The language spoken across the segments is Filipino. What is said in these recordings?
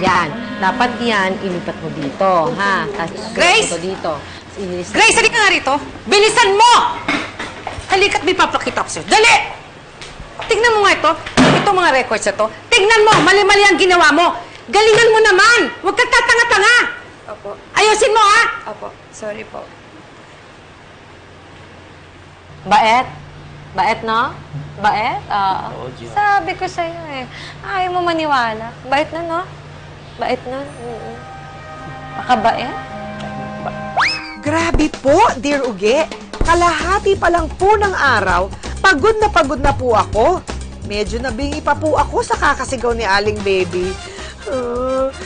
Yan. Dapat yan, ilipat mo dito, ha? Grace! Ito dito. Grace, halika nga rito. Bilisan mo! Halika't may papakita ko sa'yo. Dali! Tignan mo nga ito. Ito mga records na to. Tignan mo, mali-mali ang ginawa mo. Galingan mo naman! Huwag kang tatanga-tanga! Opo. Ayusin mo, ha? Opo. Sorry po. Baet? Baet, no? Baet? Sabi ko sa'yo eh. Ayaw mo maniwala. Bait na, no? Bait na. Makabait? Grabe po, Dear Uge. Kalahati pa lang po ng araw, pagod na po ako. Medyo nabingi pa po ako sa kakasigaw ni Aling Baby.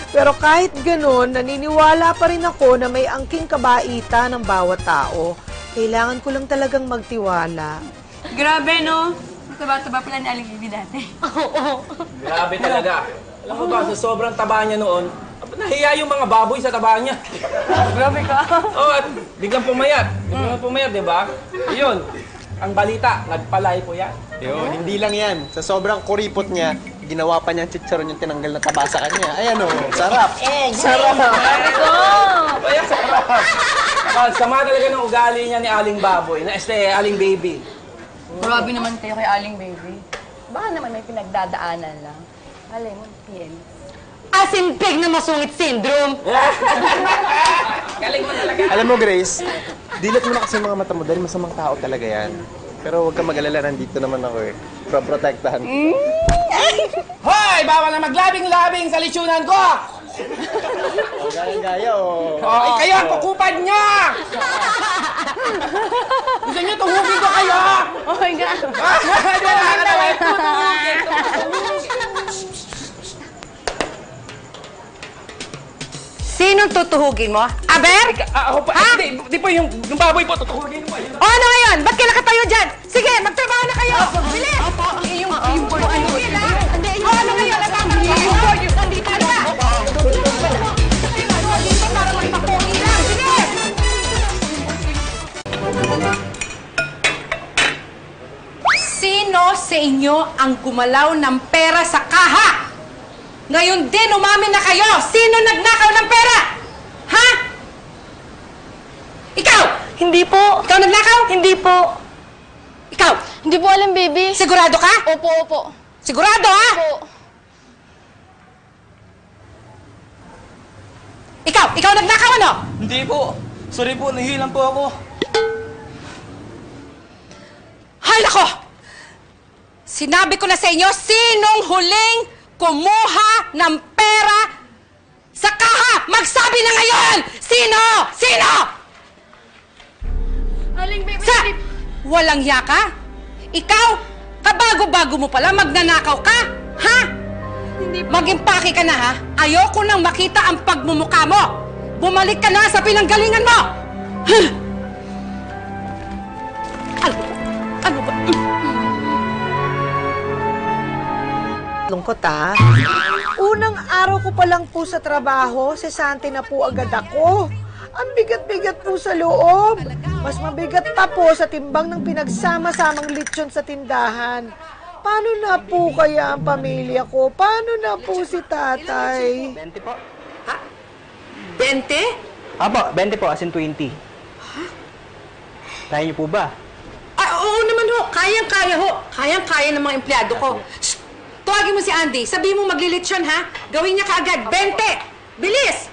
Pero kahit ganun, naniniwala pa rin ako na may angking kabaita ng bawat tao. Kailangan ko lang talagang magtiwala. Grabe, no? Taba-taba pala ni Aling Baby dati. Grabe talaga. Alam mo ba, sa sobrang taba niya noon, nahiya yung mga baboy sa taba niya. Grabe ka. Oo, at biglang pumayat. Biglang pumayat, di ba? Yun, ang balita, nagpalay po yan. Yun, hindi lang yan. Sa sobrang kuripot niya, ginawa pa niyang chicharon yung tinanggal na taba sa kanya. Ayan o, sarap. Sarap. Kaya sarap. Sama talaga ng ugali niya ni Aling Baboy, Aling Baby. Grabe naman kayo kay Aling Baby. Baka naman may pinagdadaanan lang. Alay mo, PM. Asimpig na masungit syndrome! Galing mo talaga. Alam mo, Grace, dilat mo na kasi mga mata mo dahil masamang tao talaga yan. Pero huwag ka mag-alala, nandito naman ako eh. Protektahan. Hoy! Bawal na maglabing-labing sa litsunan ko! Gaya-gaya o. Oh, kayo ang kukupan niya! Gusto niyo tuhugin ko kayo? Oh my God! Sinong tutuhugin mo? Aber? Di po yung baboy po, tutuhugin mo. O ano ngayon? Ba't kailan ka tayo dyan? Sige, magtrabaho na kayo! Bilis! Yung board, ano ngayon? Yung board, nandito na ba? Para magpapogi lang. Bilis! Sino sa inyo ang gumalaw ng pera sa kaha? Ngayon din, umamin na kayo! Sino nagnakaw ng pera? Ha? Ikaw! Hindi po. Ikaw nagnakaw? Hindi po. Ikaw! Hindi po alam, baby. Sigurado ka? Opo, opo. Sigurado, ha? Opo. Ikaw! Ikaw nagnakaw, ano? Hindi po. Sorry po, nahihilang po ako. Hay nako! Sinabi ko na sa inyo, sinong huling kumuha ng pera sa kaha? Magsabi na ngayon! Sino? Sino? Aling baby, Walang hiya ka? Ikaw? Kabago-bago mo pala, magnanakaw ka? Ha? Hindi po. Mag-impake ka na, ha? Ayoko nang makita ang pagmumukha mo! Bumalik ka na sa pinanggalingan mo! Huh? Ano ba? Lungkot ah. Unang araw ko pa lang po sa trabaho, sesante na po agad ako. Ang bigat-bigat po sa loob. Mas mabigat pa po sa timbang ng pinagsama-samang lechon sa tindahan. Paano na po kaya ang pamilya ko? Paano na po si tatay? 20 po. 20? Apo, 20 po, as in 20. Kaya niyo po ba? Oo naman ho. Kayang-kaya ho. Kayang-kaya ng mga empleyado ko. Shh! Tuwagin mo si Andy. Sabihin mo maglilitsyon, ha? Gawin niya kaagad. 20! Bilis!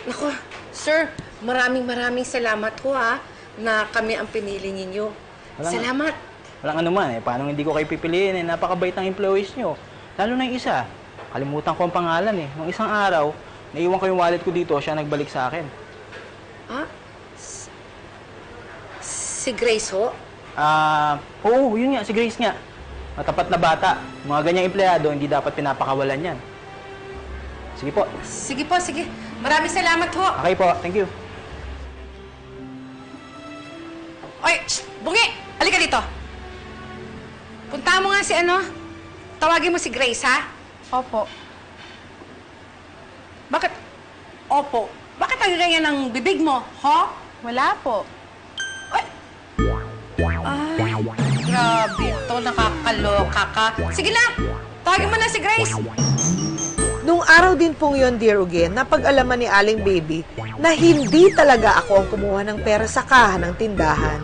Naku, sir, maraming salamat ho, ha? Na kami ang pinili ninyo. Salamat. Walang anuman eh. Paano hindi ko kayo pipiliin eh? Napakabait ng employees nyo. Lalo na yung isa. Kalimutan ko ang pangalan eh. Nung isang araw, naiwan ko yung wallet ko dito, siya nagbalik sa akin. Ha? Si Grace ho? Oo, yun nga, si Grace nga. Matapat na bata. Mga ganyang empleyado, hindi dapat pinapakawalan yan. Sige po. Sige po, sige. Maraming salamat ho. Okay po, thank you. Oy, shh, Bungi! Halika dito. Punta mo nga si ano. Tawagin mo si Grace, ha? Opo. Bakit? Opo. Bakit ang ganyan ng bibig mo, ho? Wala po. Ay! Ay, grabe to. Nakakaloka ka. Sige na! Tawagin mo na si Grace. Nung araw din pong yon, Dear Ugin, na pag-alaman ni Aling Baby na hindi talaga ako ang kumuha ng pera sa kaha ng tindahan.